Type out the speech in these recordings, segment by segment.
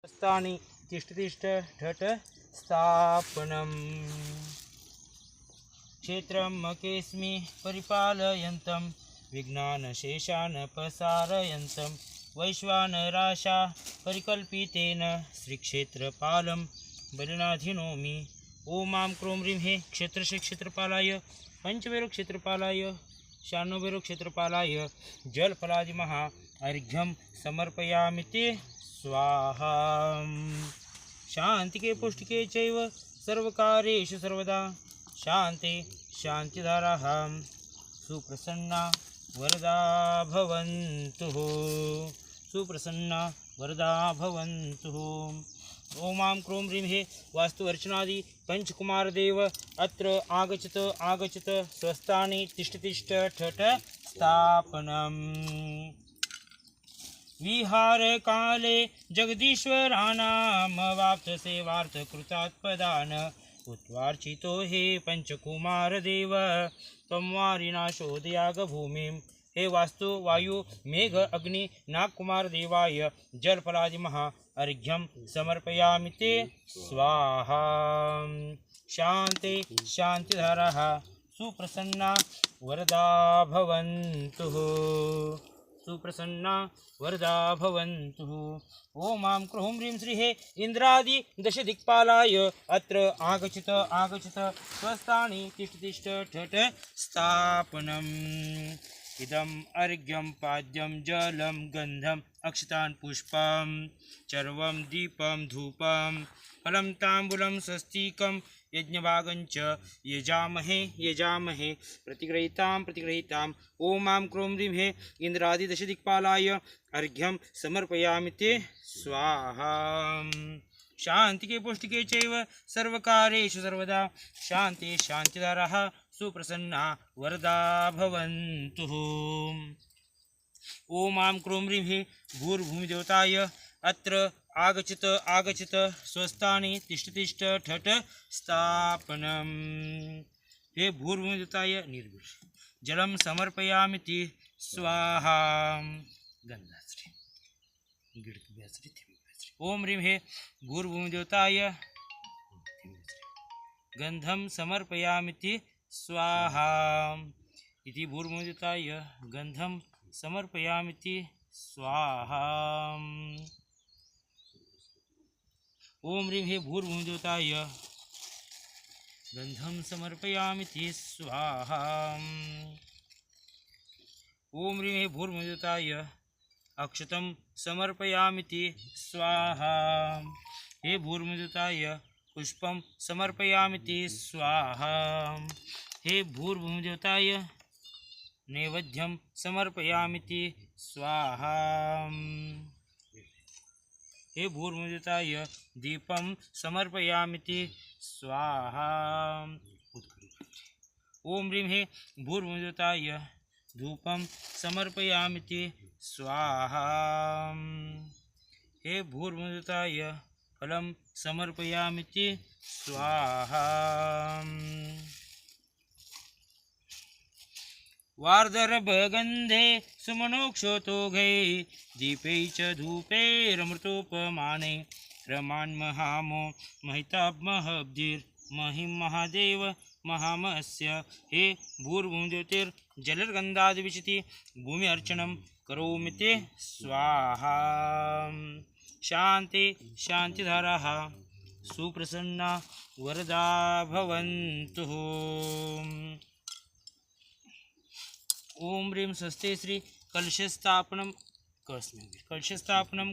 स्थानि तिष्ठ ठठ स्थापनम् क्षेत्रं मकेऽस्मि परिपालयन्तं विज्ञानशेषानपसारयन्तं वैश्वानराशा परिकल्पितेन श्रीक्षेत्रपालं बलिनाधिनोमि। ॐ मां क्रों ह्रीं हे क्षेत्रस्य क्षेत्रपालाय पंचमेरु क्षेत्रपालाय शानोमेरु क्षेत्रपालाय जलफलादिमहा अर्घ्यं समर्पयामि ते स्वाहा। शांति के पुष्टि के चैव सर्वकार्येषु सर्वदा शांति शांतिधाराः सुप्रसन्ना वरदा भवन्तु सुप्रसन्ना वरदा भवन्तु। ओं मां क्रों ह्रीं हे वास्तु अर्चनादि पंचकुमार देव अत्र आगच्छत स्वस्थानि तिष्ठ ठठ स्थापनम्। विहार काले जगदीश्वरानामवाप्त सेवार्थ कृतात्पदान उत्वार्चितो हे पंचकुमार देव त्वं वारिनाशोदयाग भूमिं। हे वास्तु वायु मेघ अग्नि नागकुमार देवाय जलफलादि महा अर्घ्यं समर्पयामि ते स्वाहा। शांति शांतिधाराः सुप्रसन्ना वरदा भवन्तु सुप्रसन्ना वरदा भवन्तु। ओं मां क्रों ह्रीं श्री हे इंद्रादि दश दिक्पालाय अत्र आगच्छत स्वस्थानि तिष्ठ ठठ स्थापनम्। इदम् अर्घ्यं पाद्यं जलं गन्धम् अक्षतान् पुष्पं चर्वं दीपं धूपं फलं ताम्बूलं स्वस्तिकं यज्ञभागञ्च यजामहे प्रतिगृहीताम्। ओं मां क्रों ह्रीं हे इन्द्रादिदशदिक्पालाय अर्घ्यं समर्पयामि ते स्वाहा। शांति के पुष्टि के चैव सर्वकार्येषु सर्वदा शांति शांतिधाराः सुप्रसन्ना वरदा भवन्तु। ओं मां क्रों ह्रीं हे भूर्भूमिदेवताय अत्र आगच्छत स्वस्थानि तिष्ठ ठठ स्थापनम्। हे भूर्भूमिदेवताय निर्भीड जलं समर्पयामि ते स्वाहा। गंधाश्री गिड़कव्याश्री थिम्व्याश्री। ओं ह्रीं हे भूर्भूमिदेवताय गंधं समर्पयामि ते स्वाहा। इति भूर्भूमिदेवताय गंधं समर्पयामि ते स्वाहा। ओं ह्रीं हे भूर्भूमिदेवताय गंधं समर्पयामि ते स्वाहा। ओं ह्रीं हे भूर्भुवस्सुताय अक्षतं समर्पयामि ते स्वाहा। हे भूर्भुवस्सुताय पुष्पं समर्पयामि ते स्वाहा। हे भूर्भुवस्सुताय नैवेद्यं समर्पयामि ते स्वाहा। हे भूर्भुवस्सुताय दीपं समर्पयामि ते स्वाहा। ओं ह्रीं हे भूर्भुवस्सुताय धूपं समर्पयामि ते स्वाहा। हे भूर्भुवस्सुताय फलं समर्पयामि ते स्वाहा। वार्धरभगन्धे सुमनोक्षोतोघै दीपै च धूपैरमृतोपमाने रमान्महामो महिताब्महब्धिर्महिं महादेव महामस्य। हे भूर्भुवस्सुज्योतिर्जलर्गन्धादिविशति भूमि अर्चनं करोमि ते स्वाहा। शांति शांतिधाराः सुप्रसन्ना वरदा भवन्तु। ओं ह्रीं स्वस्ति श्री कलशस्थापनं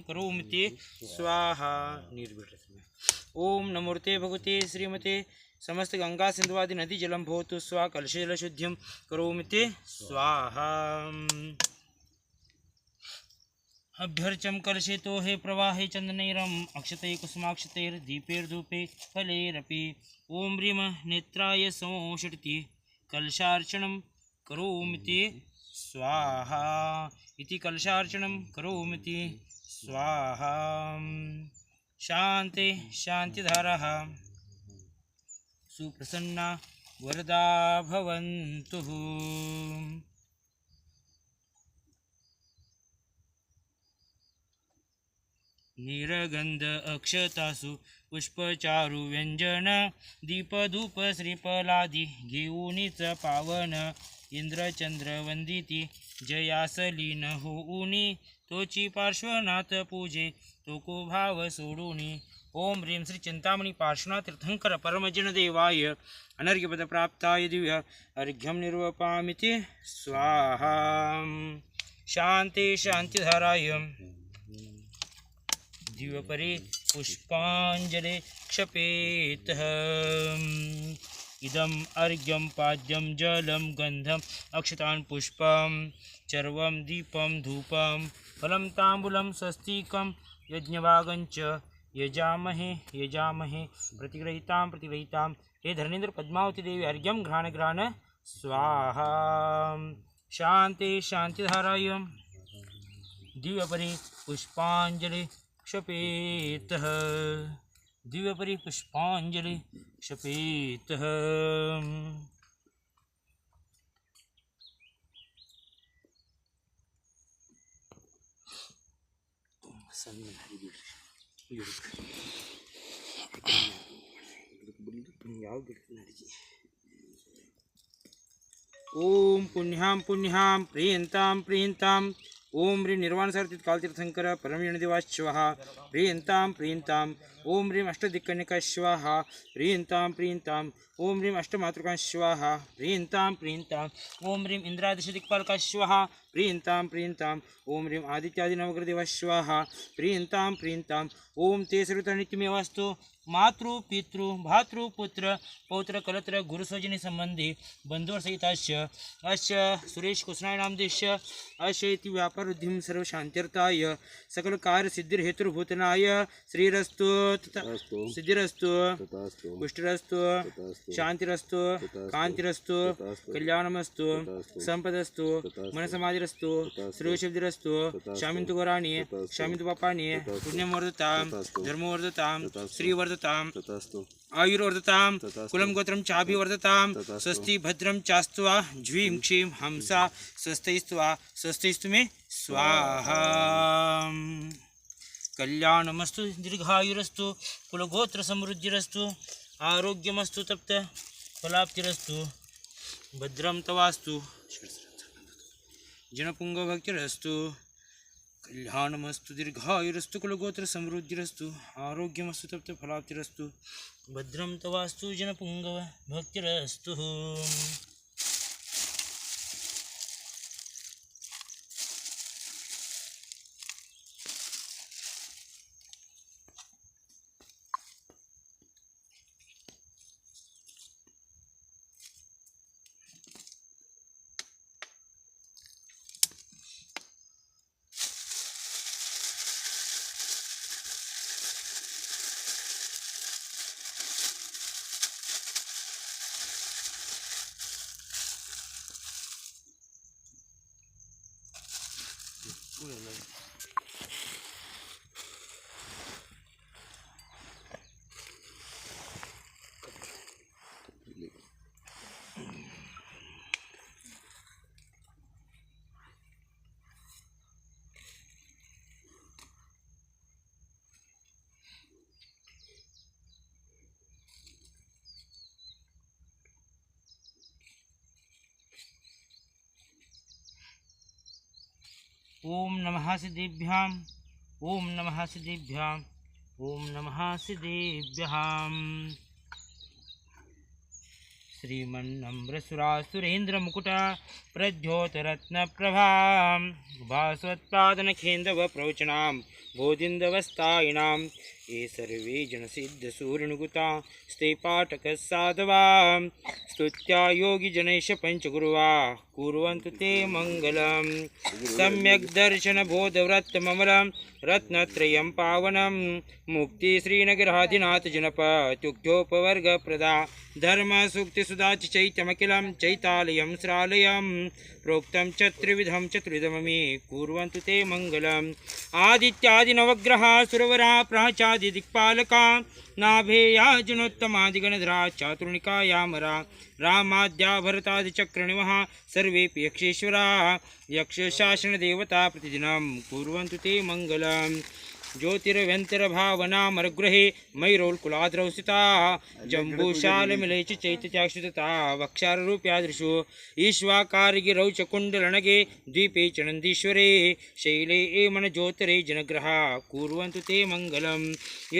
करोमि ते स्वाहा। निर्विघ्नं। ओं नमोते भगवते श्रीमते समस्त गंगा सिंधुवादि नदी जलम भवतु स्वाहा। कलशजल शुद्धिं करोमि ते स्वाहा। अभ्यर्चं कलशेतो हे प्रवाहे चंदनैरम् अक्षतै कुसुमाक्षतैर्दीपैर्धूपे फलैरपि। ओं ह्रीं नेत्राय संषट्ति कलशार्चनं करोमि ते स्वाहा। इति कलशार्चनं करोमि ते स्वाहा। शांति शांतिधाराः सुप्रसन्ना वरदा भवन्तु। निर्गंध अक्षतासु पुष्पचारु व्यंजन दीपधूप श्रीफलादी घेऊनीच पावन इंद्रचंद्र वंदिती जयासलीन होऊनी तोची पार्श्वनाथ पूजे तोको भाव सोडूनी. ओम ह्रीं श्री चिंतामणी पार्श्वनाथ तीर्थंकर परमजन देवाय अनर्घ्यपद प्राप्ताय दिव्य अर्घ्यं निर्वपामिति स्वाहा. शांति शांतिधाराय दिव्यपरि पुष्पांजलि क्षपेत. इदम् अर्घ्यं पाद्यं जलं गंधम् अक्षतान् पुष्पं चर्वं दीपं धूपं फलं ताम्बूलं स्वस्तिकं यज्ञभागञ्च यजामहे प्रतिगृहीतां. हे धरणींद्र पद्मावती देवी अर्घ्यं घ्राण स्वाहा. शांति शांतिधाराय दिव्यपरि पुष्पांजलि क्षपेत. दिव्यपरि पुष्पांजलि क्षपेत. ओम पुण्यां पुण्यां प्रियंतां ओम ह्रीं निर्वाणसारथित कालतीर्थंकर परमजन देवाय स्वाहा. प्रियंतां ओम ह्रीं अष्टदिक्कन्यका स्वाहा. प्रियंतां ओम ह्रीं अष्टमातृका स्वाहा. प्रियंतां ओम ह्रीं इंद्रादशदिक्पालका स्वाहा. प्रियंतां ओम ह्रीं आदित्यादि नवग्रहदेवा स्वाहा. प्रियंतां ओम ते सर्वत्र नित्यमेवास्तु. मातृ पितृ भातृ पुत्र पौत्र कलत्र गुरुस्वजनी संबंधी बंधुसहितास्य अस्य सुरेश कुसनाय नामदेश्य अस्य इति व्यापारवृद्धिं सर्वशान्त्यर्थाय सकल कार्य सिद्धिर्हेतुर्भूतनाय श्रीरस्तु सिद्धिरस्तु पुष्टिरस्तु शांतिरस्तु कांतिरस्तु कल्याणमस्तु संपदस्तु मनसमाधिरस्तु सर्वसिद्धिरस्तु. शामिन्तु गौराणि शामिन्तु पापानि पुण्यमवर्धतां धर्मवर्धतां श्रीवर्धतां आयुर्वर्धतां कुलं गोत्रं चाभिवर्धतां. स्वस्ति भद्रं चास्त्वा ज्वीं क्षीं हंसा स्वस्तिस्तु मे स्वाहा. कल्याणमस्तु दीर्घायुरस्तु कुलगोत्र समृद्धिरस्तु आरोग्यमस्तु तप्त फलाप्तिरस्तु. भद्रं तवास्तु जनपुंगभक्तिरस्तु. कल्याणमस्तु दीर्घायुरस्तु कुलगोत्र समृद्धिरस्तु आरोग्यमस्तु तप्त फलाप्तिरस्तु. भद्रं तवास्तु जनपुंगव भक्तिरस्तु. ओम नमः सिद्धेभ्यां ओम नमः सिद्धेभ्यां ओम नमः सिद्धेभ्यां. श्रीमन्नम्रसुरासुरेन्द्रमुकुटा प्रद्योतरत्नप्रभां भास्वत्पादनखेन्दव प्रवचनां बोधिन्दवस्तायिनां. ये सर्वे जनसिद्धसूर्यनुगुता स्ते पाठकसाधवां स्तुत्या योगिजनैश पञ्चगुरुवा कुर्वन्तु ते मङ्गलं. सम्यक् दर्शनबोधव्रतममलं रत्नत्रयं पावनं मुक्तिश्रीनगराधिनाथजनपत्युक्तोपवर्गप्रदा धर्मसूक्तिसुधा चैत्यमखिलं चैतालयं श्रालयं प्रोक्तं चतुर्विधममी कुर्वन्तु ते मङ्गलम्. आदित्यादिनवग्रहा सुरवरा प्राचादिदिक्पालका नाभेया जनोत्तमादिगणधरा चातुर्णिकायामरा रामाद्या भरतादिचक्रनिवः सर्वेऽपि यक्षेश्वरा यक्षशासनदेवता प्रतिदिनं कुर्वन्तु ते मङ्गलम्. ज्योतिर्व्यन्तर्भावनामरगृहे मयूरोल्कुलाद्रौ स्थिता जम्बूशालमिले च चैत्यत्याक्षुतता वक्षाररूप्यादृशो ईश्वाकारगिरौ च कुण्डलनगे द्वीपे च नन्दीश्वरे शैले एमनज्योतिरे जनग्रहा कुर्वन्तु ते मङ्गलम्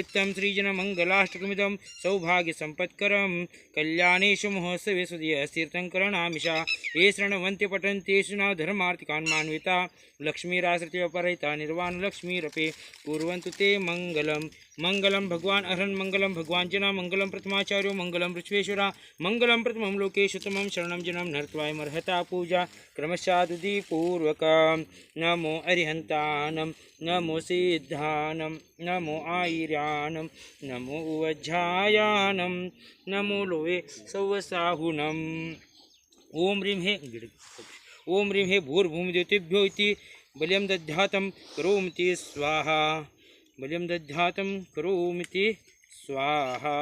इत्थं श्रीजनमङ्गलाष्टकमिदं सौभाग्यसम्पत्करं कल्याणेषु महोत्सवेषु तीर्थङ्करणामिषा ये शृण्वन्ति पठन्त्येषु न धर्मार्थिकान् मान्विता लक्ष्मीराश्रितव्यपरहिता निर्वाणलक्ष्मीरपि कुर्वन्तु ते मङ्गलम् मंगलम भगवान अहरन मंगलम भगवान जना मंगलम प्रथमाचार्यो मंगलम ऋष्वेश्वरा मंगलम प्रथमं लोकेशुतमं शरणं जनम नर्त्वाय मर्हता पूजा क्रमशादुदी पूर्वक नमो अरिहंतानम नमो सिद्धानम नमो आयर्यानम नमो उवज्झायानम नमो लोवे सौवसाहुनम ओम ह्रीं हे भूर्भूमिदेवतेभ्यो इति बलिं दध्यातं करोमीति स्वाहा बलिं दध्यातं करोमीति स्वाहा।